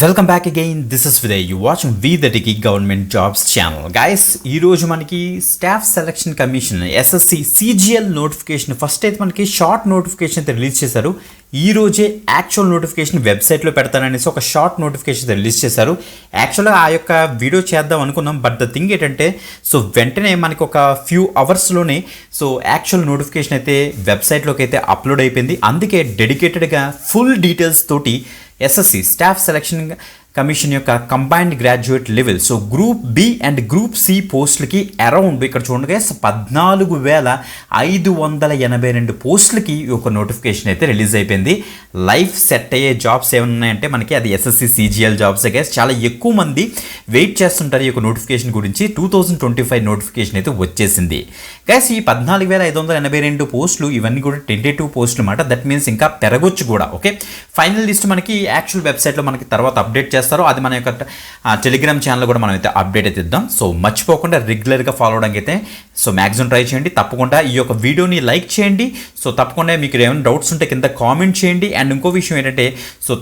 Welcome back again. This is Vidya. You watching we the టికి government jobs channel. Guys, ఈరోజు మనకి staff selection commission SSC CGL notification first అయితే మనకి short notification అయితే release చేశారు. ఈ రోజే యాక్చువల్ నోటిఫికేషన్ వెబ్సైట్లో పెడతాననేసి ఒక షార్ట్ నోటిఫికేషన్ రిలీజ్ చేశారు. యాక్చువల్గా ఆ యొక్క వీడియో చేద్దాం అనుకున్నాం, బట్ ద థింగ్ ఏంటంటే వెంటనే మనకి ఒక ఫ్యూ అవర్స్లోనే యాక్చువల్ నోటిఫికేషన్ అయితే వెబ్సైట్లోకి అయితే అప్లోడ్ అయిపోయింది. అందుకే డెడికేటెడ్గా ఫుల్ డీటెయిల్స్ తోటి ఎస్ఎస్సి స్టాఫ్ సెలక్షన్ కమిషన్ యొక్క combined graduate level group B and group C పోస్టులకి అరౌండ్ ఇక్కడ చూడండి 14,582 పోస్టులకి ఒక నోటిఫికేషన్ అయితే రిలీజ్ అయిపోయింది. లైఫ్ సెట్ అయ్యే జాబ్స్ ఏమైనా ఉన్నాయంటే మనకి అది ఎస్ఎస్సి సిజిఎల్ జాబ్స్. గైస్, చాలా ఎక్కువ మంది వెయిట్ చేస్తుంటారు ఈ యొక్క నోటిఫికేషన్ గురించి. 2025 నోటిఫికేషన్ అయితే వచ్చేసింది. గైస్, ఈ 14,582 పోస్టులు ఇవన్నీ కూడా టెంటేటివ్ పోస్టులు అన్నమాట. దట్ మీన్స్ ఇంకా పెరగొచ్చు కూడా. ఓకే, ఫైనల్ లిస్ట్ మనకి యాక్చువల్ వెబ్సైట్లో మనకి తర్వాత అప్డేట్ చేస్తారు. అది మన యొక్క టెలిగ్రామ్ ఛానల్ కూడా మనం అయితే అప్డేట్ అయితే ఇద్దాం. మర్చిపోకుండా రెగ్యులర్గా ఫాలో అవడానికి అయితే మ్యాక్సిమం ట్రై చేయండి. తప్పకుండా ఈ యొక్క వీడియోని లైక్ చేయండి. తప్పకుండా మీకు ఏమైనా డౌట్స్ ఉంటే కింద కామెంట్ చేయండి. అండ్ ఇంకో విషయం ఏంటంటే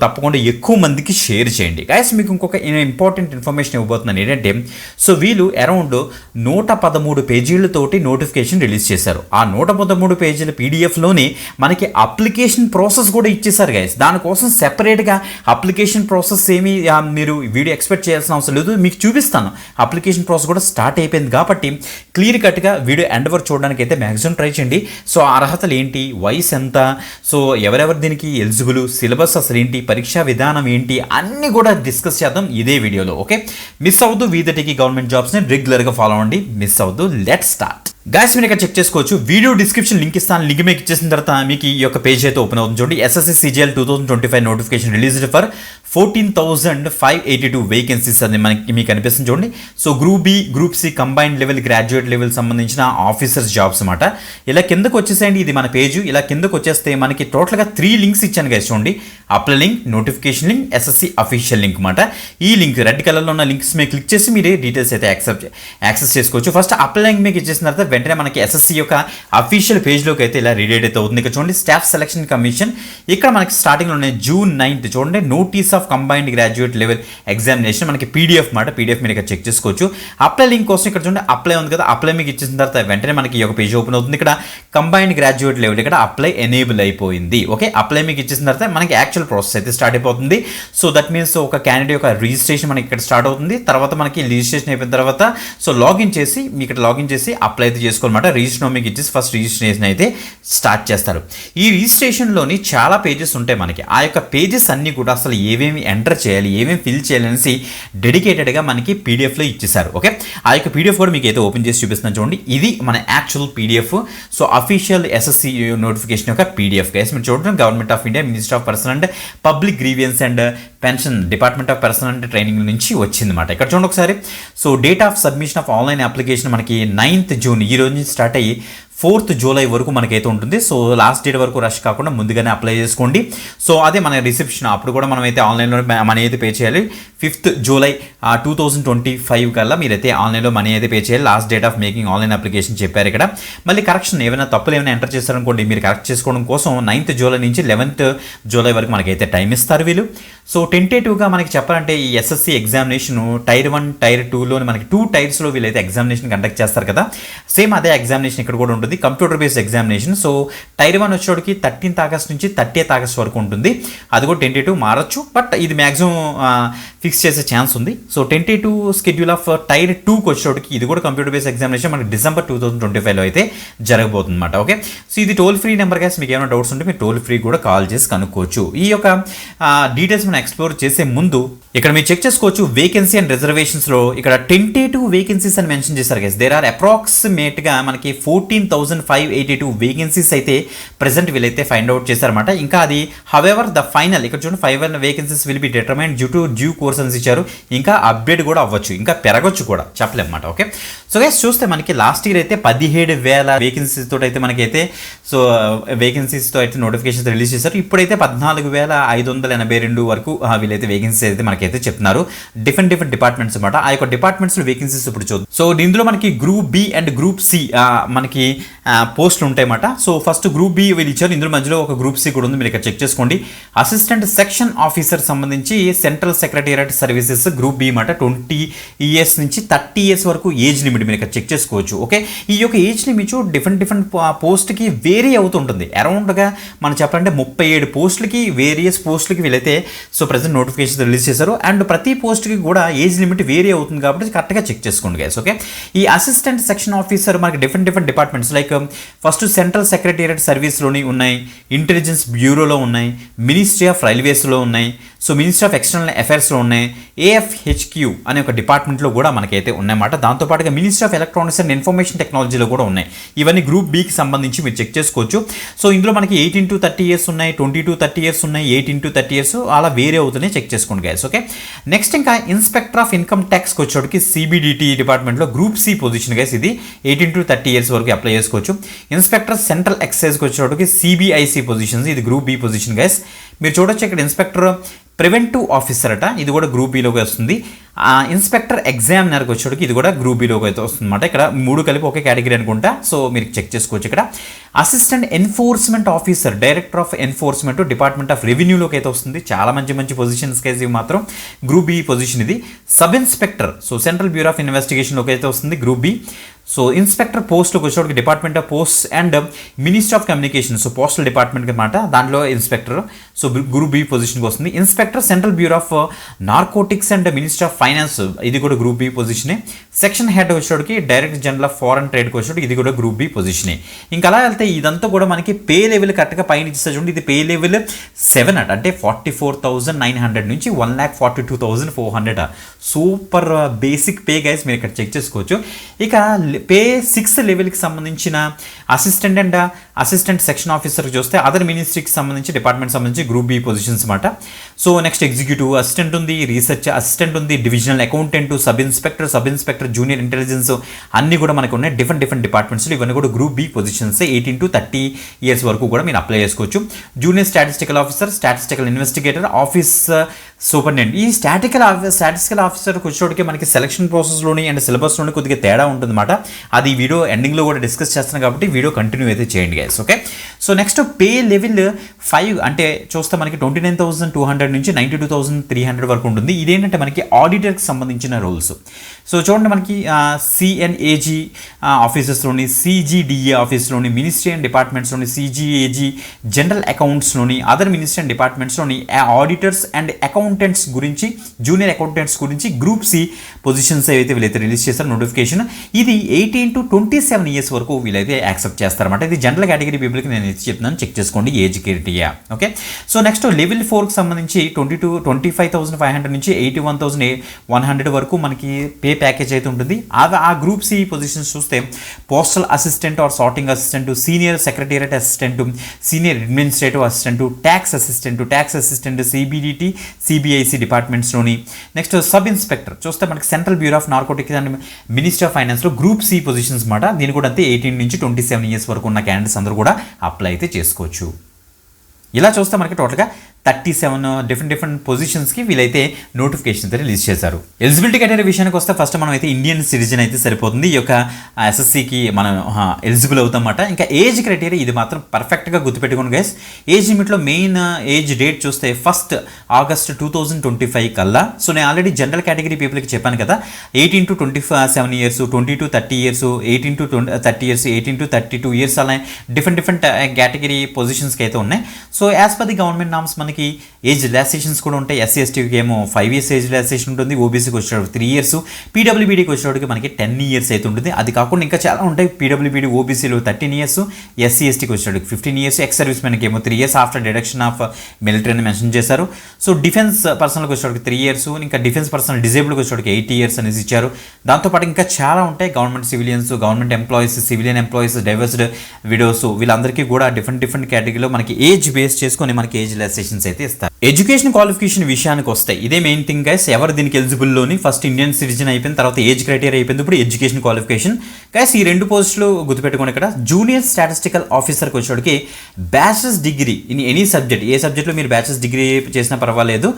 తప్పకుండా ఎక్కువ మందికి షేర్ చేయండి. గైస్, మీకు ఇంకొక ఇంపార్టెంట్ ఇన్ఫర్మేషన్ ఇవ్వబోతున్నాను. ఏంటంటే వీళ్ళు అరౌండ్ 113 పేజీలతోటి నోటిఫికేషన్ రిలీజ్ చేశారు. ఆ 113 పేజీల పీడిఎఫ్లోనే మనకి అప్లికేషన్ ప్రాసెస్ కూడా ఇచ్చేసారు. గైస్, దానికోసం సెపరేట్గా అప్లికేషన్ ప్రాసెస్ ఏమి మీరు వీడియో ఎక్స్పెక్ట్ చేయాల్సిన అవసరం లేదు. మీకు చూపిస్తాను. అప్లికేషన్ ప్రాసెస్ కూడా స్టార్ట్ అయిపోయింది కాబట్టి క్లియర్ కట్గా వీడియో ఎండ్ వరకు చూడడానికి అయితే మ్యాక్సిమం ట్రై చేయండి. అర్హతలు ఏంటి, వయసు ఎంత, ఎవరెవరు దీనికి ఎలిజిబుల్, సిలబస్ అసలు ఏంటి, పరీక్షా విధానం ఏంటి అన్నీ కూడా డిస్కస్ చేద్దాం ఇదే వీడియోలో. ఓకే, మిస్ అవ్వద్దు. వి ద టికి గవర్నమెంట్ జాబ్స్ని రెగ్యులర్గా ఫాలో అవ్వండి. మిస్ అవ్వద్దు. Let's start. గైస్, మీరు ఇక్కడ చెక్ చేసుకోవచ్చు. వీడియో డిస్క్రిప్షన్ లింక్ ఇస్తాను. లింక్ మీకు ఇచ్చేసిన తర్వాత మీకు ఈ యొక్క పేజ్ అయితే ఓపెన్ అవుతుంది. చూడండి, SSC CGL 2025 notification released for 14,582 vacancies అని మీకు అనిపిస్తుంది. చూడండి, group B group C combined level graduate level సంబంధించిన ఆఫీసర్స్ జాబ్స్ అన్నమాట. ఇలా కిందకు వచ్చేసేయండి. ఇది మన పేజ్. ఇలా కిందకు వచ్చేస్తే మనకి టోటల్గా 3 లింక్స్ ఇచ్చాను. గైస్, చూడండి, apply link, notification link, SSC official link అన్నమాట. ఈ లింక్ రెడ్ కలర్లో ఉన్న లింక్స్ మీద క్లిక్ చేసి మీరు డీటెయిల్స్ అయితే యాక్సెస్ చేసుకోవచ్చు. ఫస్ట్ అప్లై లింక్ మీకు ఇచ్చేసిన తర్వాత వెంటనే మనకి ఎస్ఎస్సి యొక్క అఫీషియల్ పేజ్లోకి అయితే ఇలా రీడేట్ అయితే అవుతుంది. ఇక్కడ చూడండి, స్టాఫ్ సెలక్షన్ కమిషన్. ఇక్కడ మనకి స్టార్టింగ్లో ఉన్నాయి June 9th. చూడండి, notice of combined graduate level examination మనకి పీడిఎఫ్ మాట. పీడిఎఫ్ మీరు ఇక్కడ చెక్ చేసుకోవచ్చు. అప్లై లింక్ కోసం ఇక్కడ చూడండి, అప్లై ఉంది కదా, అప్లై మీకు ఇచ్చిన తర్వాత వెంటనే మనకి ఈ యొక్క పేజ్ ఓపెన్ అవుతుంది. ఇక్కడ కంబైన్డ్ గ్రాడ్యుయేట్ లెవెల్ ఇక్కడ అప్లై ఎనేబుల్ అయిపోయింది. ఓకే, అప్లై మీకు ఇచ్చిన తర్వాత మనకి యాక్చువల్ ప్రాసెస్ అయితే స్టార్ట్ అయిపోతుంది. దట్ మీన్స్ ఒక క్యాండిడేట్ యొక్క రిజిస్ట్రేషన్ మనకి ఇక్కడ స్టార్ట్ అవుతుంది. తర్వాత మనకి రిజిస్ట్రేషన్ అయిపోయిన తర్వాత లాగిన్ చేసి మీ ఇక్కడ లాగిన్ చేసి అప్లై అయితే చేసుకోవాలన్నమాట. రిజిస్ట్రేషన్ మీకు ఇచ్చేసి ఫస్ట్ రిజిస్ట్రేషన్ అయితే స్టార్ట్ చేస్తారు. ఈ రిజిస్ట్రేషన్లోని చాలా పేజెస్ ఉంటాయి మనకి. ఆ యొక్క పేజెస్ అన్నీ కూడా అసలు ఏమేమి ఎంటర్ చేయాలి, ఏమేమి ఫిల్ చేయాలి అనేసి డెడికేటెడ్గా మనకి పీడిఎఫ్లో ఇచ్చేసారు. ఓకే, ఆ యొక్క పీడిఎఫ్ కూడా మీకు అయితే ఓపెన్ చేసి చూపిస్తున్నాను. చూడండి, ఇది మన actual PDF. Official SSC notification యొక్క పీడిఎఫ్. గైస్, మీరు చూడండి, government of India minister of personal and public grievance and pension department of personal and training నుంచి వచ్చిందన్నమాట. ఇక్కడ చూడండి ఒకసారి. Date of submission of online application మనకి 9th June ఈ రోజు నుంచి స్టార్ట్ అయ్యి 4th July వరకు మనకైతే ఉంటుంది. లాస్ట్ డేట్ వరకు రష్ కాకుండా ముందుగానే అప్లై చేసుకోండి. అదే మన రిసెప్షన్ అప్పుడు కూడా మనం అయితే ఆన్లైన్లో మనీ అయితే పే చేయాలి. 5th July 2025 కల్లా మీరైతే ఆన్లైన్లో మనీ అయితే పే చేయాలి. Last date of making online application చెప్పారు ఇక్కడ. మళ్ళీ కరెక్షన్ ఏమైనా తప్పులు ఏమైనా ఎంటర్ చేస్తారనుకోండి, మీరు కరెక్ట్ చేసుకోవడం కోసం 9th July నుంచి 11th July వరకు మనకైతే టైం ఇస్తారు వీళ్ళు. టెంటేటివ్గా మనకి చెప్పాలంటే ఈ ఎస్ఎస్సి ఎగ్జామినేషన్ టైర్ 1 టైర్ 2లో మనకి 2 టైర్స్లో వీళ్ళైతే ఎగ్జామినేషన్ కండక్ట్ చేస్తారు కదా. సేమ్ అదే ఎగ్జామినేషన్ ఇక్కడ కూడా ఉంటుంది. Computer based examination. టైర్ 1 వచ్చేటికి 13th August నుంచి 30th August వరకు ఉంటుంది. అది కూడా టెంటేటివ్ మారచ్చు, బట్ ఇది మ్యాక్సిమం ఫిక్స్ చేసే ఛాన్స్ ఉంది. టెంటేటివ్ స్కెడ్యూల్ ఆఫ్ టైర్ 2కి వచ్చేటికి ఇది కూడా కంప్యూటర్ బేస్డ్ ఎగ్జామినేషన్ మనకి December 2025లో అయితే జరగబోతుంది అనమాట. ఓకే, ఇది టోల్ ఫ్రీ నెంబర్. గ్యాస్, మీకు ఏమైనా డౌట్స్ ఉంటే మీరు టోల్ ఫ్రీ కూడా కాల్ చేసి కనుక్కోవచ్చు. ఈ యొక్క డీటెయిల్స్ మనం ఎక్స్ప్లోర్ చేసే ముందు ఇక్కడ మీరు చెక్ చేసుకోవచ్చు. వేకెన్సీ అండ్ రిజర్వేషన్స్లో ఇక్కడ టెంటేటివ్ వేకెన్సీస్ అని మెన్షన్ చేశారు. గైస్, దేర్ ఆర్ అప్రాక్సిమేట్గా మనకి 14,582 వేకెన్సీస్ అయితే ప్రెసెంట్ వీళ్ళైతే ఫైండ్ అవుట్ చేశారన్నమాట. ఇంకా అది హవెవర్ ద ఫైనల్ ఇక్కడ చూడండి 5 vacancies will be determined due course అని ఇచ్చారు. ఇంకా అప్డేట్ కూడా అవ్వచ్చు, ఇంకా పెరగొచ్చు కూడా, చెప్పలేమన్నమాట. ఓకే, గైస్, చూస్తే మనకి లాస్ట్ ఇయర్ అయితే 17,000 వేకెన్సీస్ తోటి అయితే మనకైతే వేకెన్సీస్తో అయితే నోటిఫికేషన్స్ రిలీజ్ చేశారు. ఇప్పుడైతే 14,582 వరకు వీళ్ళైతే వేకెన్సీస్ అయితే మనకైతే చెప్తున్నారు. డిఫరెంట్ డిపార్ట్మెంట్స్ అనమాట. ఆ యొక్క డిపార్ట్మెంట్స్లో వేకెన్సీస్ ఇప్పుడు చూద్దాం. ఇందులో మనకి group B and group C మనకి పోస్టులు ఉంటాయన్నమాట. సో ఫస్ట్ గ్రూప్ బి వీళ్ళు ఇచ్చారు, ఇందులో మధ్యలో ఒక గ్రూప్ సి కూడా ఉంది, మీరు ఇక్కడ చెక్ చేసుకోండి. అసిస్టెంట్ సెక్షన్ ఆఫీసర్ సంబంధించి central secretariat services group B అన్నమాట. 20 ఇయర్స్ నుంచి 30 ఇయర్స్ వరకు ఏజ్ లిమిట్ మీరు ఇక్కడ చెక్ చేసుకోవచ్చు. ఓకే, ఈ యొక్క ఏజ్ లిమిట్ డిఫరెంట్ పోస్ట్కి వేరీ అవుతుంటుంది. అరౌండ్గా మనం చెప్పాలంటే 37 పోస్టులకి వేరియస్ పోస్టులకి వీళ్ళైతే సో ప్రజెంట్ నోటిఫికేషన్ రిలీజ్ చేశారు. అండ్ ప్రతి పోస్ట్కి కూడా ఏజ్ లిమిట్ వేరీ అవుతుంది కాబట్టి కరెక్ట్గా చెక్ చేసుకోండి గైస్. ఓకే, ఈ అసిస్టెంట్ సెక్షన్ ఆఫీసర్ మనకి different departments like first central secretariat సర్వీస్లోని ఉన్నాయి, ఇంటెలిజెన్స్ బ్యూరోలో ఉన్నాయి, మినిస్ట్రీ ఆఫ్ రైల్వేస్లో ఉన్నాయి, సో మినిస్ట్రీ ఆఫ్ ఎక్స్టర్నల్ అఫైర్స్లో ఉన్నాయి, ఏఎఫ్హెచ్క్యూ అనే ఒక డిపార్ట్మెంట్లో కూడా మనకైతే ఉన్నాయన్నమాట. దాంతోపాటుగా ministry of electronics and information టెక్నాలజీలో కూడా ఉన్నాయి. ఇవన్నీ గ్రూప్ బికి సంబంధించి మీరు చెక్ చేసుకోవచ్చు. సో ఇందులో మనకి 18 to 30 ఇయర్స్ ఉన్నాయి, 20 to 30 ఇయర్స్ ఉన్నాయి, 18 to 30 ఇయర్స్ అలా వేరే అవుతున్నాయి, చెక్ చేసుకోండి గైస్. ఓకే, నెక్స్ట్ ఇంకా ఇన్స్పెక్టర్ ఆఫ్ ఇన్కమ్ ట్యాక్స్కి వచ్చేటికి సిబిడిటీ డిపార్ట్మెంట్లో గ్రూప్ సి పొజిషన్ గైస్. ఇది 18 to 30 ఇయర్స్ వరకు అప్లై చేసుకోవచ్చు. ఇన్స్పెక్టర్ సెంట్రల్ ఎక్సైజ్కి వచ్చేటికి సిబిఐసి పొజిషన్స్, ఇది గ్రూప్ బి పొజిషన్ గైస్. మీరు చూడొచ్చు ఇక్కడ ఇన్స్పెక్టర్ ప్రివెంటివ్ ఆఫీసర్ అట, ఇది కూడా గ్రూప్ బిలోకి వస్తుంది. ఇన్స్పెక్టర్ ఎగ్జామినర్కి వచ్చేటికి ఇది కూడా గ్రూప్ బిలోకి అయితే వస్తుంది అనమాట. ఇక్కడ 3 కలిపి ఒకే కేటగిరీ అనుకుంటా, సో మీరు చెక్ చేసుకోవచ్చు. ఇక్కడ assistant enforcement officer, director of enforcement, department of రెవెన్యూలోకి అయితే వస్తుంది. చాలా మంచి పొజిషన్స్ కేసు ఇవి మాత్రం గ్రూప్ బి పొజిషన్ ఇది. Sub inspector, so central bureau of ఇన్వెస్టిగేషన్లోకి అయితే వస్తుంది గ్రూప్ బి. సో ఇన్స్పెక్టర్ పోస్ట్లోకి వచ్చేటికి department of post and ministry of communication, so postal department అనమాట, దాంట్లో ఇన్స్పెక్టర్, సో గ్రూప్ బి పొజిషన్కి వస్తుంది. Inspector central bureau of narcotics and ministry of finance, ఇది కూడా గ్రూప్ బి పొజిషనే. సెక్షన్ హెడ్ వచ్చేటికి డైరెక్టర్ జనరల్ ఆఫ్ ఫారెన్ ట్రేడ్కి వచ్చేటికి ఇది కూడా గ్రూప్ బి పొజిషనే. ఇంకా అలా వెళ్తే ఇదంతా కూడా మనకి పే లెవెల్ కరెక్ట్గా పైన ఇస్తే చూడండి, ఇది పే లెవెల్ 7 అట, అంటే 44,900 నుంచి 1,42,400. సూపర్ బేసిక్ పే గైస్, మీరు ఇక్కడ చెక్ చేసుకోవచ్చు. ఇక పే 6 లెవెల్కి సంబంధించిన అసిస్టెంట్ అండ్ అసిస్టెంట్ సెక్షన్ ఆఫీసర్కి చూస్తే అదర్ మినిస్ట్రీకి సంబంధించి డిపార్ట్మెంట్ సంబంధించి గ్రూప్ బి పొజిషన్స్ అనమాట. సో నెక్స్ట్ ఎగ్జిక్యూటివ్ అసిస్టెంట్ ఉంది, రీసెర్చ్ అసిస్టెంట్ ఉంది, divisional accountant, sub inspector, junior intelligence అన్ని కూడా మనకు ఉన్నాయి డిఫరెంట్ డిపార్ట్మెంట్స్లో. ఇవన్నీ కూడా group B positions. 18 to 30 years వరకు కూడా మీరు అప్లై చేసుకోవచ్చు. Junior statistical officer, statistical investigator, office superintendent. ఈ స్టాటిస్టికల్ ఆఫీసర్కి వచ్చేటికి మనకి సెలక్షన్ ప్రాసెస్లోని అండ్ సిలబస్లోని కొద్దిగా తేడా ఉంటుందన్నమాట. అది వీడియో ఎండింగ్లో కూడా డిస్కస్ చేస్తున్నాం కాబట్టి వీడియో కంటిన్యూ అయితే చేయండి guys. Okay, so next pay level 5 అంటే చూస్తే మనకి 29,200 నుంచి 92,300 వరకు ఉంటుంది. ఇదేంటంటే మనకి ఆడిటర్కి సంబంధించిన రోల్స్. సో చూడండి మనకి సిఎన్ఏజీ ఆఫీసెస్లోని, సిజిడిఏ ఆఫీస్లోని, మినిస్ట్రీ అండ్ డిపార్ట్మెంట్స్లోని, సిజిఏజీ జనరల్ అకౌంట్స్లోని, అదర్ మినిస్ట్రీ అండ్ డిపార్ట్మెంట్స్లోని ఆడిటర్స్ అండ్ అకౌంటెంట్స్ గురించి, జూనియర్ అకౌంటెంట్స్ గురించి గ్రూప్ సి పొజిషన్స్ అయితే వీళ్ళైతే రిలీజ్ చేస్తారు నోటిఫికేషన్. ఇది 18 to 27 ఇయర్స్ వరకు వీళ్ళైతే యాక్సెప్ట్ చేస్తారన్నమాట. ఇది జనరల్ కేటగిరీ పీపుల్కి నేను చెప్తున్నాను, చెక్ చేసుకోండి age criteria. Okay, so next level 4కి సంబంధించి 25,500 నుంచి 81,100 వరకు మనకి పే ప్యాకేజ్ అయితే ఉంటుంది. ఆ గ్రూప్ సి పొజిషన్స్ చూస్తే postal assistant or sorting assistant, senior secretariat assistant, senior administrative assistant, tax assistant, CBDT, CBIC డిపార్ట్మెంట్స్లోని. నెక్స్ట్ సబ్ ఇన్స్పెక్టర్ చూస్తే మనకి central bureau of narcotics and ministry of ఫైనాన్స్లో గ్రూప్ సి పొజిషన్స్ అనమాట. దీని కూడా అంతే 18 నుంచి 27 ఇయర్స్ వరకు ఉన్న క్యాండిడేట్స్ అందరూ కూడా అప్లై అయితే చేసుకోవచ్చు. ఇలా చూస్తే మనకి టోటల్గా 37 డిఫరెంట్ పొజిషన్స్కి వీళ్ళైతే నోటిఫికేషన్ అయితే రిలీజ్ చేశారు. ఎలిజిబిలిటీ క్రైటీరియా విషయానికి వస్తే ఫస్ట్ మనం అయితే ఇండియన్ సిటిజన్ అయితే సరిపోతుంది. ఈ యొక్క ఎస్ఎస్సికి మనం ఎలిజిబుల్ అవుతామన్నమాట. ఇంకా ఏజ్ క్రైటీరియా ఇది మాత్రం పర్ఫెక్ట్గా గుర్తుపెట్టుకోండి గైస్. ఏజ్ లిమిట్లో మెయిన్ ఏజ్ డేట్ చూస్తే 1 ఆగస్ట్ 2025 కల్లా. సో నేను ఆల్రెడీ జనరల్ కేటగిరీ పీపుల్కి చెప్పాను కదా, 18 to 27 years, 20 to 30 years, 18 to 30 years, 18 to 32 years, అలా డిఫరెంట్ కేటగిరీ పొజిషన్స్కి అయితే ఉన్నాయి. So as per the government norms మనకి ఏజ్ రిలాక్సేషన్స్ కూడా ఉంటాయి. ఎస్సీ ఎస్టీకి ఏమో 5 years ఏజ్ రిలాక్సేషన్ ఉంటుంది, ఓబీసీకి వచ్చేటప్పుడు 3 years, పీడబ్ల్యూబీడీకి వచ్చేటప్పటికి మనకి 10 years అయితే ఉంటుంది. అది కాకుండా ఇంకా చాలా ఉంటాయి. పీడబ్ల్యూబీడీ ఓబీసీలో 13 years, ఎస్సీ ఎస్టీకి వచ్చేటప్పటికి 15 years, ఎక్స్ సర్వీస్ మెన్కి ఏమో 3 years after deduction of military అని మెన్షన్ చేశారు. సో డిఫెన్స్ పర్సనల్కి వచ్చేటప్పటికి 3 years, ఇంకా డిఫెన్స్ పర్సనల్ డిజేబుల్కి వచ్చేటప్పటికి 8 years అనేసి ఇచ్చారు. దాంతోపాటు ఇంకా చాలా ఉంటాయి. Government civilians, government employees, civilian employees, divorced widows, వీళ్ళందరికీ కూడా డిఫరెంట్ కేటగిరీలో మనకి ఏజ్ బేస్ చేసుకొని మనకి ఏజ్ రిలాక్సేషన్స్ అయితే ఇస్తారు. ఎడ్యుకేషన్ క్వాలిఫికేషన్ విషయానికి వస్తే ఇదే మెయిన్ థింగ్ గైస్. ఎవరు దీనికి ఎలిజిబుల్లోని ఫస్ట్ ఇండియన్ సిటిజన్ అయిపోయిన తర్వాత ఏజ్ క్రైటీరియా అయిపోయింది, ఇప్పుడు ఎడ్యుకేషన్ క్వాలిఫికేషన్ గైస్. ఈ 2 పోస్టులు గుర్తుపెట్టుకోండి. ఇక్కడ జూనియర్ స్టాటిస్టికల్ ఆఫీసర్కి వచ్చేటికి bachelors degree in any subject, ఏ సబ్జెక్ట్లో మీరు బ్యాచిలర్స్ డిగ్రీ చేసినా పర్వాలేదు,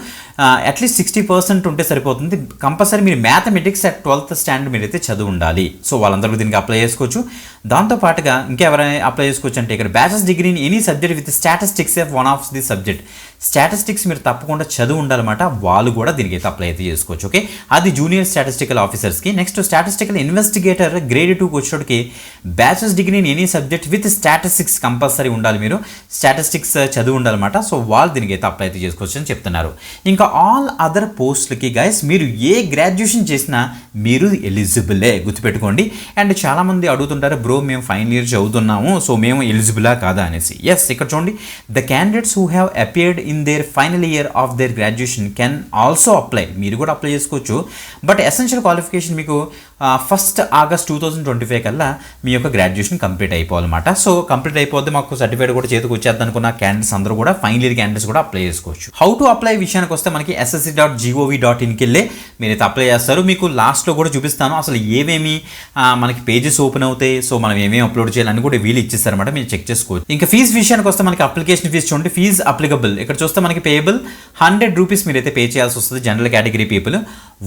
అట్లీస్ట్ 60% ఉంటే సరిపోతుంది. కంపల్సరీ మీరు మ్యాథమెటిక్స్ అట్ 12th స్టాండర్డ్ మీరైతే చదువు ఉండాలి. సో వాళ్ళందరూ దీనికి అప్లై చేసుకోవచ్చు. దాంతోపాటుగా ఇంకెవరైనా అప్లై చేసుకోవచ్చు అంటే ఇక్కడ bachelors degree in any subject with statistics one of the subject. Statistics మీరు తప్పకుండా చదువు ఉండాలన్నమాట, వాళ్ళు కూడా దీనికి అయితే అప్లై అయితే చేసుకోవచ్చు. ఓకే, అది జూనియర్ స్టాటిస్టికల్ ఆఫీసర్స్కి. నెక్స్ట్ స్టాటిస్టికల్ ఇన్వెస్టిగేటర్ గ్రేడ్ 2కి వచ్చేటికి bachelors degree in any subject with statistics compulsory ఉండాలి, మీరు స్టాటిస్టిక్స్ చదువు ఉండాలన్నమాట. సో వాళ్ళు దీనికి అయితే అప్లై అయితే చేసుకోవచ్చు అని చెప్తున్నారు. ఇంకా ఆల్ అదర్ పోస్టులకి గైస్ మీరు ఏ గ్రాడ్యుయేషన్ చేసినా మీరు ఎలిజిబులే, గుర్తుపెట్టుకోండి. అండ్ చాలామంది అడుగుతుంటారు, బ్రో మేము ఫైనల్ ఇయర్ చదువుతున్నాము, సో మేము ఎలిజిబులా కాదా అనేసి. ఎస్, ఇక్కడ చూడండి, the candidates who have appeared in there final year of their graduation can also apply, మీరు కూడా అప్లై చేసుకోవచ్చు. బట్ ఎసెన్షియల్ క్వాలిఫికేషన్ మీకు 1st August 2025 కల్లా మీ యొక్క గ్రాడ్యుయేషన్ కంప్లీట్ అయిపోవాలన్నమాట. సో కంప్లీట్ అయిపోతే మాకు సర్టిఫికేట్ కూడా చేతికి వచ్చేద్దాం అనుకున్న క్యాండిడేట్స్ అందరూ కూడా ఫైనల్ ఇయర్ క్యాండిడేట్స్ కూడా అప్లై చేసుకోవచ్చు. హౌ టు అప్లై విషయానికి వస్తే మనకి ssc.gov.inకి వెళ్ళి మీరైతే అప్లై చేస్తారు. మీకు లాస్ట్లో కూడా చూపిస్తాను అసలు ఏమేమి మనకి పేజెస్ ఓపెన్ అవుతాయి, సో మనం ఏమేమి అప్లోడ్ చేయాలని కూడా వీళ్ళు ఇచ్చేస్తారన్నమాట, మీరు చెక్ చేసుకోవచ్చు. ఇంకా ఫీజు విషయానికి వస్తే మనకి అప్లికేషన్ ఫీజు చూడండి, ఫీజు అప్లికబుల్ ఇక్కడ చూస్తే మనకి పేయబుల్ 100 రూపీస్ మీరైతే పే చేయాల్సి వస్తుంది general category people.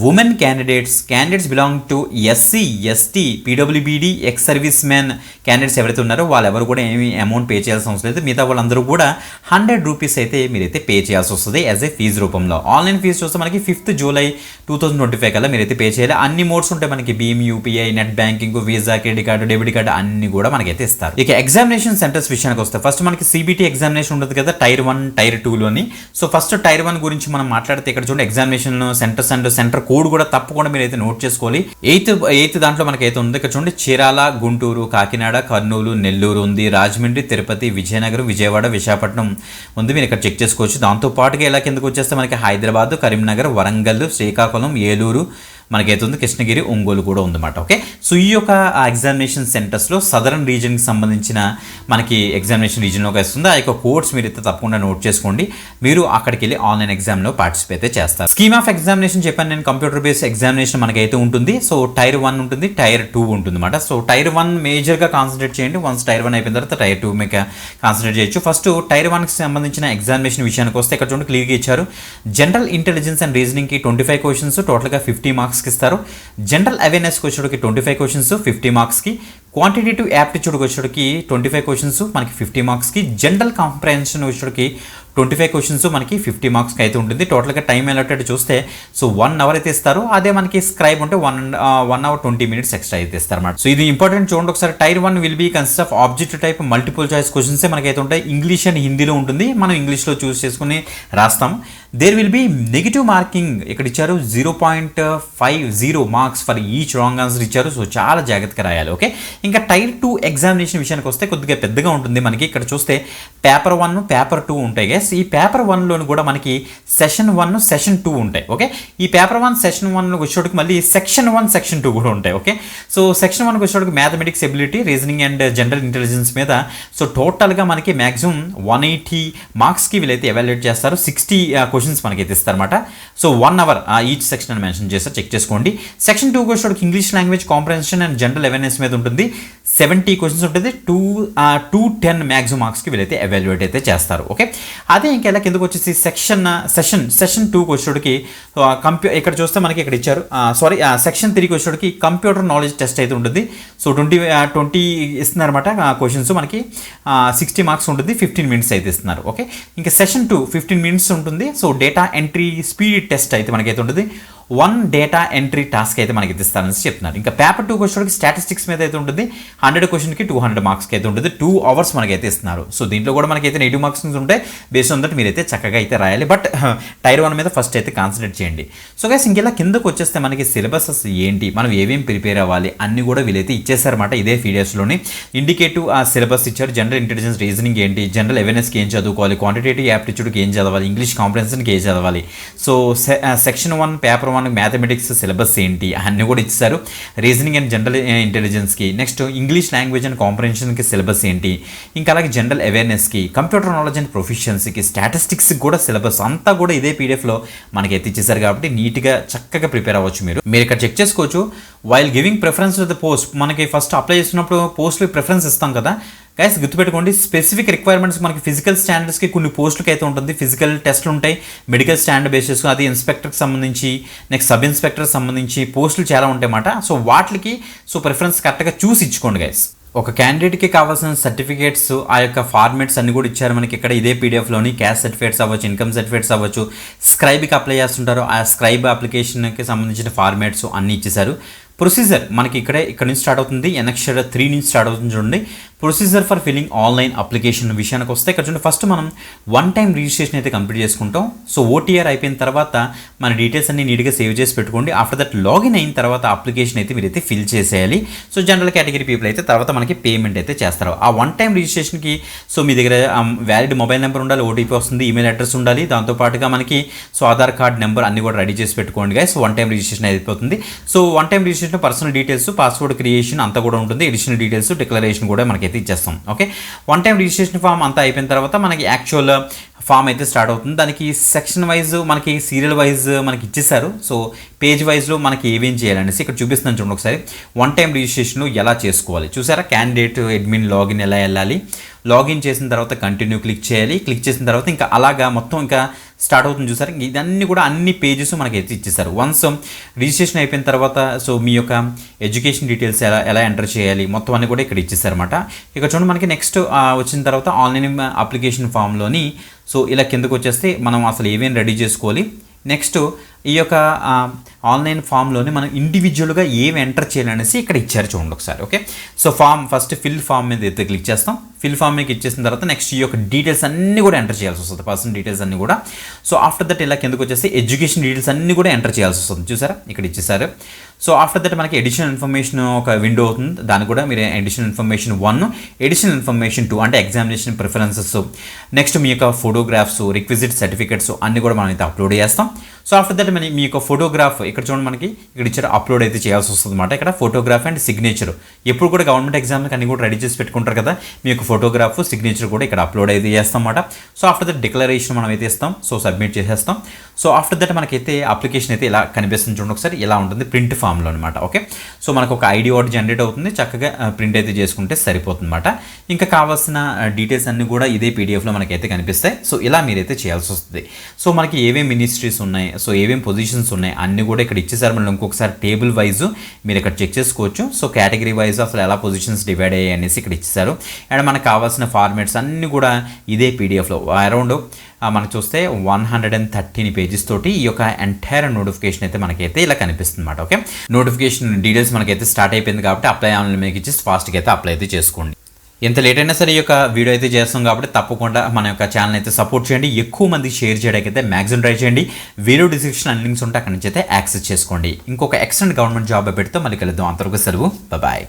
Women candidates belong to SC, ST, PWBD, ex service men candidates ఎవరైతే ఉన్నారో వాళ్ళెవరు కూడా ఏమి అమౌంట్ పే చేయాల్సిన అవసరం లేదు. మిగతా వాళ్ళందరూ కూడా 100 రూపీస్ అయితే మీరైతే పే చేయాల్సి వస్తుంది యాజ్ ఏ ఫీజు రూపంలో. ఆన్లైన్ ఫీజు చూస్తే మనకి 5th July 2025 కల్లా మీరైతే పే చేయాలి. అన్ని మోడ్స్ ఉంటాయి మనకి, భీమ్, UPI, net banking, Visa, credit card, debit card అన్ని కూడా మనకైతే ఇస్తారు. ఇక ఎగ్జామినేషన్ సెంటర్స్ విషయానికి వస్తే ఫస్ట్ మనకి సిబిటీ ఎగ్జామినేషన్ ఉంటుంది కదా టైర్ 1, టైర్ 2లోని. సో ఫస్ట్ టైర్ 1 గురించి మనం మాట్లాడితే ఇక్కడ చూడండి examination centres and centre code కూడా తప్పకుండా మీరు అయితే నోట్ చేసుకోవాలి. ఎయిత్ దాంట్లో మనకి అయితే ఉంది ఇక్కడ చూడండి, చీరాల, గుంటూరు, కాకినాడ, కర్నూలు, నెల్లూరు ఉంది, రాజమండ్రి, తిరుపతి, విజయనగరం, విజయవాడ, విశాఖపట్నం ఉంది, మీరు ఇక్కడ చెక్ చేసుకోవచ్చు. దాంతో పాటుగా ఇలా కిందకు వచ్చేస్తే మనకి హైదరాబాద్, కరీంనగర్, వరంగల్, శ్రీకాకుళం, ఏలూరు మనకైతే ఉంది, కృష్ణగిరి, ఒంగోలు కూడా ఉందన్నమాట. ఓకే, సో ఈ యొక్క ఎగ్జామినేషన్ సెంటర్స్లో సదరన్ రీజన్కి సంబంధించిన మనకి ఎగ్జామినేషన్ రీజన్లోకి వస్తుంది. ఆ యొక్క కోడ్స్ మీరు అయితే తప్పకుండా నోట్ చేసుకోండి, మీరు అక్కడికి వెళ్ళి ఆన్లైన్ ఎగ్జామ్లో పార్టిసిపేట్ చేస్తారు. స్కీమ్ ఆఫ్ ఎగ్జామినేషన్ చెప్పాను నేను, కంప్యూటర్ బేస్డ్ ఎగ్జామినేషన్ మనకైతే ఉంటుంది. సో టైర్ 1 ఉంటుంది, టైర్ 2 ఉంటుంది అన్నమాట. సో టైర్ 1 మేజర్గా కాన్సన్ట్రేట్ చేయండి, వన్స్ టైర్ 1 అయిపోయిన తర్వాత టైర్ 2 మీకు కాన్సన్ట్రేట్ చేయొచ్చు. ఫస్ట్ టైర్ 1కి సంబంధించిన ఎగ్జామినేషన్ విషయానికి వస్తే ఇక్కడ చూడండి క్లియర్గా ఇచ్చారు. జనరల్ ఇంటెలిజెన్స్ అండ్ రీజనింగ్కి 25 క్వశ్చన్స్, టోటల్గా 50 మార్క్స్ ఇస్తారు. జనరల్ అవేర్నెస్కి వచ్చేటికి 25 క్వశ్చన్స్ 50 మార్క్స్కి, క్వాంటిటేటివ్ యాప్టిట్యూడ్కి వచ్చేటికి 25 క్వశ్చన్స్ మనకి 50 మార్క్స్కి, జనరల్ కాంప్రహెన్షన్ వచ్చేటికి 25 క్వశ్చన్స్ మనకి 50 మార్క్స్కి అయితే ఉంటుంది. టోటల్గా టైం అలొకేట్ చూస్తే సో 1 అవర్ అయితే ఇస్తారు. అదే మనకి స్క్రైబ్ ఉంటే 1 hour 20 minutes ఎక్స్ట్రా అయితే ఇస్తారు అన్నమాట. సో ఇది ఇంపార్టెంట్ చూడండి ఒకసారి. Tier 1 will be consist of objective type multiple choice questions మనకైతే ఉంటాయి. ఇంగ్లీష్ అండ్ హిందీలో ఉంటుంది, మనం ఇంగ్లీష్లో చూస్ చేసుకుని రాస్తాం. There will be negative marking ఇక్కడ ఇచ్చారు, 0.50 marks for each wrong answer ఇచ్చారు. సో చాలా జాగ్రత్తగా రాయాలి. ఓకే, ఇంకా టైర్ 2 ఎగ్జామినేషన్ విషయానికి వస్తే కొద్దిగా పెద్దగా ఉంటుంది మనకి. ఇక్కడ చూస్తే పేపర్ 1, పేపర్ 2 ఉంటాయి గైస్. ఈ పేపర్ 1లోని కూడా మనకి సెషన్ 1, సెషన్ 2 ఉంటాయి. ఓకే, ఈ పేపర్ 1 సెషన్ 1 వచ్చేటికి మళ్ళీ సెక్షన్ 1, సెక్షన్ 2 కూడా ఉంటాయి. ఓకే, సో సెక్షన్ 1 వచ్చేటికి mathematics ability, reasoning and general intelligence మీద. సో టోటల్గా మనకి మ్యాక్సిమం 180 మార్క్స్కి వీళ్ళైతే ఎవాల్యుయేట్ చేస్తారు. 60 క్వశ్చన్స్ మనకైతే ఇస్తారన్నమాట. సో 1 hour ఈచ్ సెక్షన్ అని మెన్షన్ చేస్తారు, చెక్ చేసుకోండి. సెక్షన్ 2 వచ్చేటికి English language comprehension and general awareness మీద ఉంటుంది. 70 క్వశ్చన్స్ ఉంటుంది. 210 మ్యాక్సిమం మార్క్స్కి వీళ్ళైతే ఎవాల్యుయేట్ అయితే చేస్తారు. ఓకే, అదే ఇంకా ఎలా కిందకు వచ్చేసి సెషన్ 2కి వచ్చేటికి ఇక్కడ చూస్తే మనకి ఇక్కడ ఇచ్చారు, సెక్షన్ 3కి వచ్చేటికి కంప్యూటర్ నాలెడ్జ్ టెస్ట్ అయితే ఉంటుంది. సో 20 ఇస్తున్నారన్నమాట క్వశ్చన్స్ మనకి, 60 మార్క్స్ ఉంటుంది, 15 minutes అయితే ఇస్తున్నారు. ఓకే, ఇంకా సెషన్ 2 15 minutes ఉంటుంది. So data entry speed test అయితే మనకైతే ఉంటుంది. 1 డేటా ఎంట్రీ టాస్క్ అయితే మనకి ఇస్తారని చెప్తున్నారు. ఇంకా పేపర్ 2 వచ్చేటికి స్టాటిస్టిక్స్ మీద అయితే ఉంటుంది. 100 క్వశ్చన్కి 200 మార్క్స్కి అయితే ఉంటుంది. 2 hours మనకైతే ఇస్తున్నారు. సో దీంట్లో కూడా మనకైతే నెగిటివ్ మార్క్స్ ఉంటాయి. బేస్డ్ ఆన్ దట్ మీరైతే చక్కగా అయితే రాయాలి. బట్ టైర్ 1 మీద ఫస్ట్ అయితే కాన్సన్ట్రేట్ చేయండి. సో గైస్ ఇంకెలా కిందకు వచ్చేస్తే మనకి సిలబసెస్ ఏంటి, మనం ఏమేమి ప్రిపేర్ అవ్వాలి అన్ని కూడా వీళ్ళైతే ఇచ్చేసారన్నమాట. ఇదే వీడియోస్లోని ఇండికేటివ్ సిలబస్ ఇచ్చారు. జనరల్ ఇంటెలిజెన్స్, రీజనింగ్ ఏంటి, జనరల్ అవేర్నెస్కి ఏం చదువుకోవాలి, క్వాంటిటేటివ్ యాప్టిట్యూడ్కి ఏం చదవాలి, ఇంగ్లీష్ కాంప్రహెన్షన్కి ఏం చదవాలి. సో సెక్షన్ 1 పేపర్ 1 మనకి మ్యాథమెటిక్స్ సిలబస్ ఏంటి అన్నీ కూడా ఇచ్చారు. రీజనింగ్ అండ్ జనరల్ ఇంటెలిజెన్స్కి, నెక్స్ట్ ఇంగ్లీష్ లాంగ్వేజ్ అండ్ కాంప్రహెన్షన్కి సిలబస్ ఏంటి, ఇంకా అలాగే జనరల్ అవేర్నెస్కి, కంప్యూటర్ నాలెడ్జ్ అండ్ ప్రొఫిషియన్సీకి, స్టాటిస్టిక్స్కి కూడా సిలబస్ అంతా కూడా ఇదే పీడిఎఫ్లో మనకి ఎత్తిచ్చేసారు. కాబట్టి నీట్గా చక్కగా ప్రిపేర్ అవ్వచ్చు. మీరు ఇక్కడ చెక్ చేసుకోవచ్చు. While giving preference to the post, మనకి ఫస్ట్ అప్లై చేసినప్పుడు పోస్ట్కి ప్రిఫరెన్స్ ఇస్తాం కదా గైస్, గుర్తుపెట్టుకోండి. స్పెసిఫిక్ రిక్వైర్మెంట్స్ మనకి ఫిజికల్ స్టాండర్డ్స్కి కొన్ని పోస్టులకి అయితే ఉంటుంది, ఫిజికల్ టెస్ట్లు ఉంటాయి, మెడికల్ స్టాండర్డ్ బేస్ చేసుకుని అది ఇన్స్పెక్టర్కి సంబంధించి, నెక్స్ట్ సబ్ ఇన్స్పెక్టర్కి సంబంధించి పోస్టులు చాలా ఉంటాయి అన్నమాట. సో వాటికి ప్రిఫరెన్స్ కరెక్ట్గా చూసి ఇచ్చుకోండి గైస్. ఒక క్యాండిడేట్కి కావాల్సిన సర్టిఫికేట్స్, ఆ యొక్క ఫార్మేట్స్ అన్ని కూడా ఇచ్చారు మనకి ఇక్కడ ఇదే పీడిఎఫ్లోని. క్యాస్ట్ సర్టిఫికేట్స్ అవ్వచ్చు, ఇన్కమ్ సర్టిఫికేట్స్ అవ్వచ్చు, స్క్రైబ్కి అప్లై చేస్తుంటారు, ఆ స్క్రైబ్ అప్లికేషన్కి సంబంధించిన ఫార్మేట్స్ అన్నీ ఇచ్చేసారు. ప్రొసీజర్ మనకి ఇక్కడ నుంచి స్టార్ట్ అవుతుంది, ఎనెక్స్చర్ 3 నుంచి స్టార్ట్ అవుతుంది చూడండి. Procedure for filling online application విషయానికి వస్తే ఇక్కడ చూడండి, ఫస్ట్ మనం 1 టైం రిజిస్ట్రేషన్ అయితే కంప్లీట్ చేసుకుంటాం. సో ఓటీఆర్ అయిపోయిన తర్వాత మన డీటెయిల్స్ అన్ని నీట్గా సేవ్ చేసి పెట్టుకోండి. ఆఫ్టర్ దట్ లాగిన్ అయిన తర్వాత అప్లికేషన్ అయితే మీరైతే ఫిల్ చేసేయాలి. సో జనరల్ కేటగిరీ పీపుల్ అయితే తర్వాత మనకి పేమెంట్ అయితే చేస్తారు. ఆ 1 టైం రిజిస్ట్రేషన్కి మీ దగ్గర వ్యాలిడ్ మొబైల్ నెంబర్ ఉండాలి, ఓటీపీ వస్తుంది, ఈమెయిల్ అడ్రస్ ఉండాలి, దాంతోపాటుగా మనకి ఆధార్ కార్డ్ నెంబర్ అన్ని కూడా రెడీ చేసి పెట్టుకోండి గైస్. 1 టైం రిజిస్ట్రేషన్ అయిపోతుంది. So 1 time registration personal details, password creation అంతా కూడా ఉంటుంది, ఎడిషనల్ డీటెయిల్స్, డిక్లరేషన్ కూడా మనకైతే ఇచ్చేస్తాం. ఓకే, 1 టైం రిజిస్ట్రేషన్ ఫామ్ అంతా అయిపోయిన తర్వాత మనకి యాక్చువల్ ఫామ్ అయితే స్టార్ట్ అవుతుంది. దానికి సెక్షన్ వైజ్ మనకి సీరియల్ వైజ్ మనకి ఇచ్చేసారు. సో పేజ్ వైజ్లో మనకి ఏమేం చేయాలనేసి ఇక్కడ చూపిస్తున్నాను చూడండి ఒకసారి. 1 టైం రిజిస్ట్రేషన్ ఎలా చేసుకోవాలి చూసారా. క్యాండిడేట్ అడ్మిన్ లాగిన్ ఎలా వెళ్ళాలి, లాగిన్ చేసిన తర్వాత కంటిన్యూ క్లిక్ చేయాలి, క్లిక్ చేసిన తర్వాత ఇంకా అలాగా మొత్తం ఇంకా స్టార్ట్ అవుతుంది చూసారు. ఇదన్నీ కూడా అన్ని పేజెస్ మనకి అయితే ఇచ్చేసారు. వన్స్ రిజిస్ట్రేషన్ అయిపోయిన తర్వాత మీ యొక్క ఎడ్యుకేషన్ డీటెయిల్స్ ఎలా ఎంటర్ చేయాలి మొత్తం అన్ని కూడా ఇక్కడ ఇచ్చేసారన్నమాట. ఇక్కడ చూడండి మనకి నెక్స్ట్ వచ్చిన తర్వాత ఆన్లైన్ అప్లికేషన్ ఫామ్లోని ఇలా కిందకు వచ్చేస్తే మనం అసలు ఏమేమి రెడీ చేసుకోవాలి. నెక్స్ట్ ఈ యొక్క ఆన్లైన్ ఫామ్లోని మనం ఇండివిజువల్గా ఏమి ఎంటర్ చేయాలనేసి ఇక్కడ ఇచ్చారు చూడండి ఒకసారి. Okay, so form first fill form మీద అయితే క్లిక్ చేస్తాం. ఫిల్ ఫామ్ మీకు ఇచ్చేసిన తర్వాత నెక్స్ట్ ఈ యొక్క డీటెయిల్స్ అన్నీ కూడా ఎంటర్ చేయాల్సి వస్తుంది, పర్సనల్ డీటెయిల్స్ అన్నీ కూడా. సో ఆఫ్టర్ దట్ ఇలా కిందకు వచ్చేసి ఎడ్యుకేషన్ డీటెయిల్స్ అన్నీ కూడా ఎంటర్ చేయాల్సి వస్తుంది చూసారా, ఇక్కడ ఇచ్చేసారు. సో ఆఫ్టర్ దట్ మనకి ఎడిషనల్ ఇన్ఫర్మేషన్ ఒక విండో అవుతుంది, దాన్ని కూడా మీరు ఎడిషనల్ ఇన్ఫర్మేషన్ 1, ఎడిషనల్ ఇన్ఫర్మేషన్ 2 అంటే ఎగ్జామినేషన్ ప్రిఫరెన్సెస్, నెక్స్ట్ మీ యొక్క ఫోటోగ్రాఫ్స్, రిక్విజిట్ సర్టిఫికేట్స్ అన్నీ కూడా మనం అయితే అప్లోడ్ చేస్తాం. సో ఆఫ్టర్ దట్ మీ యొక్క ఫోటోగ్రాఫ్ ఇక్కడ చూడండి మనకి ఇక్కడ ఇచ్చారు, అప్లోడ్ అయితే చేయాల్సి వస్తుంది అనమాట. ఇక్కడ ఫోటోగ్రాఫ్ అండ్ సిగ్నేచర్ ఎప్పుడు కూడా గవర్నమెంట్ ఎగ్జామ్కి అన్ని కూడా రెడీ చేసి పెట్టుకుంటారు కదా, మీ యొక్క ఫోటోగ్రాఫ్ సిగ్నేచర్ కూడా ఇక్కడ అప్లోడ్ అయితే చేస్తాం అన్నమాట. సో ఆఫ్టర్ దట్ డిక్లరేషన్ మనం అయితే ఇస్తాం, సో సబ్మిట్ చేసేస్తాం. సో ఆఫ్టర్ దట్ మనకైతే అప్లికేషన్ అయితే ఇలా కనిపిస్తుంది చూడండి ఒకసారి, ఇలా ఉంటుంది ప్రింట్ ఫామ్లో అనమాట. ఓకే, సో మనకు ఒక ఐడి ఒకటి జనరేట్ అవుతుంది, చక్కగా ప్రింట్ అయితే చేసుకుంటే సరిపోతుంది అనమాట. ఇంకా కావాల్సిన డీటెయిల్స్ అన్నీ కూడా ఇదే పీడిఎఫ్లో మనకైతే కనిపిస్తాయి. సో ఇలా మీరైతే చేయాల్సి వస్తుంది. సో మనకి ఏమేమి మినిస్ట్రీస్ ఉన్నాయి, సో ఏమేమి పొజిషన్స్ ఉన్నాయి అన్నీ కూడా ఇక్కడ ఇచ్చేసారు. మనం ఇంకొకసారి టేబుల్ వైజ్ మీరు ఇక్కడ చెక్ చేసుకోవచ్చు. సో కేటగిరీ వైజ్ అసలు ఎలా పొజిషన్స్ డివైడ్ అయ్యాయి అనేసి ఇక్కడ ఇచ్చేసారు. అండ్ మనకు కావాల్సిన ఫార్మేట్స్ అన్నీ కూడా ఇదే పీడిఎఫ్లో అరౌండ్ మనం చూస్తే 113 పేజెస్ తోటి ఈ యొక్క ఎంటైర్ నోటిఫికేషన్ అయితే మనకైతే ఇలా కనిపిస్తుంది అనమాట. ఓకే, నోటిఫికేషన్ డీటెయిల్స్ మనకైతే స్టార్ట్ అయిపోయింది కాబట్టి అప్లై ఆన్లైన్ మీకు ఇచ్చేసి ఫాస్ట్గా అయితే అప్లై అయితే చేసుకోండి. ఎంత లేట్ అయినా సరే ఈ యొక్క వీడియో అయితే చేస్తాం కాబట్టి తప్పకుండా మన యొక్క ఛానల్ అయితే సపోర్ట్ చేయండి, ఎక్కువ మందికి షేర్ చేయడానికి అయితే మ్యాక్సిమం ట్రై చేయండి. వీడియో డిస్క్రిప్షన్ అన్ని లింక్స్ ఉంటే అక్కడి నుంచి అయితే యాక్సెస్ చేసుకోండి. ఇంకొక ఎక్సలెంట్ గవర్నమెంట్ జాబ్ పెడితే మళ్ళీ కలుద్దాం. అంతవరకు సెలవు, బాయ్.